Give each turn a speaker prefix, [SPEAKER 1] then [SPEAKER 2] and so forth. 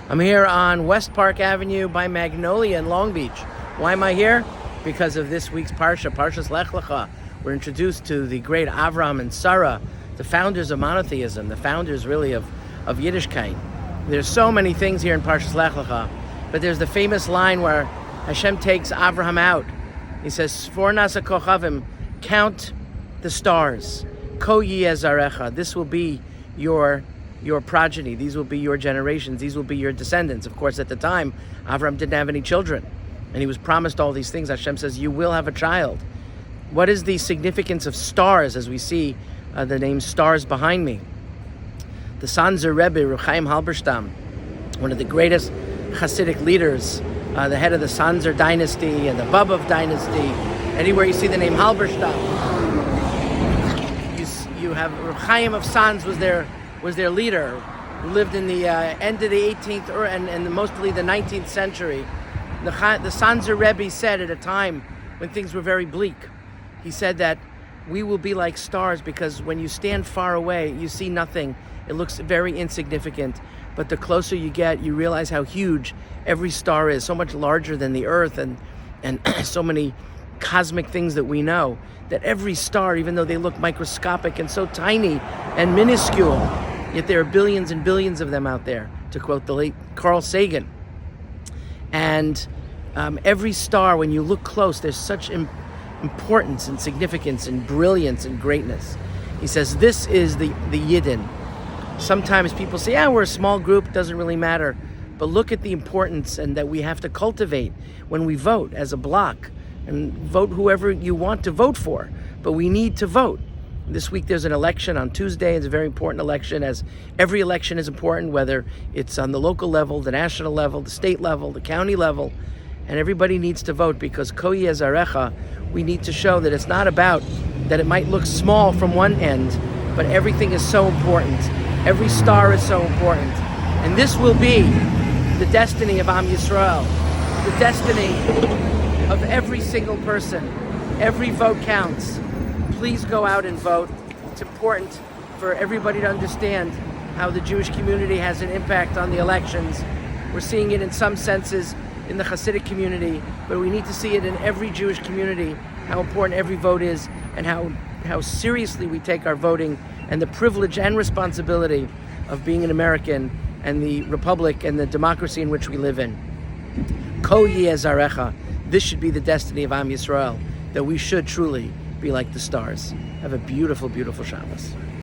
[SPEAKER 1] I'm here on West Park Avenue by Magnolia in Long Beach. Why am I here? Because of this week's Parsha, Parshas Lech Lecha. We're introduced to the great Avram and Sarah, the founders of monotheism, the founders really of Yiddishkeit. There's so many things here in Parshas Lech Lecha, but there's the famous line where Hashem takes Avraham out. He says, Sfor nasa kochavim, count the stars. Ko zarecha, this will be your progeny, these will be your generations, these will be your descendants. Of course, at the time, Avram didn't have any children, and he was promised all these things. Hashem says, you will have a child. What is the significance of stars, as we see the name stars behind me? The Sanzer Rebbe, Reb Chaim Halberstam, one of the greatest Hasidic leaders, the head of the Sanzer dynasty and the Babov dynasty. Anywhere you see the name Halberstam, you have Reb Chaim of Sanz was their leader, who lived in the end of the 18th and mostly the 19th century. The Sanzer Rebbe said at a time when things were very bleak, he said that we will be like stars because when you stand far away, you see nothing. It looks very insignificant, but the closer you get, you realize how huge every star is, so much larger than the Earth and so many cosmic things that we know, that every star, even though they look microscopic and so tiny and minuscule, yet there are billions and billions of them out there, to quote the late Carl Sagan. And every star, when you look close, there's such importance and significance and brilliance and greatness. He says, this is the Yidden. Sometimes people say, we're a small group, doesn't really matter. But look at the importance and that we have to cultivate when we vote as a bloc, and vote whoever you want to vote for. But we need to vote. This week there's an election on Tuesday. It's a very important election, as every election is important, whether it's on the local level, the national level, the state level, the county level. And everybody needs to vote because Ko zarecha, we need to show that it's not about that it might look small from one end, but everything is so important. Every star is so important. And this will be the destiny of Am Yisrael, the destiny of every single person. Every vote counts. Please go out and vote. It's important for everybody to understand how the Jewish community has an impact on the elections. We're seeing it in some senses in the Hasidic community, but we need to see it in every Jewish community, how important every vote is and how seriously we take our voting and the privilege and responsibility of being an American and the republic and the democracy in which we live in. Ko zarecha. This should be the destiny of Am Yisrael, that we should truly be like the stars. Have a beautiful, beautiful Shabbos.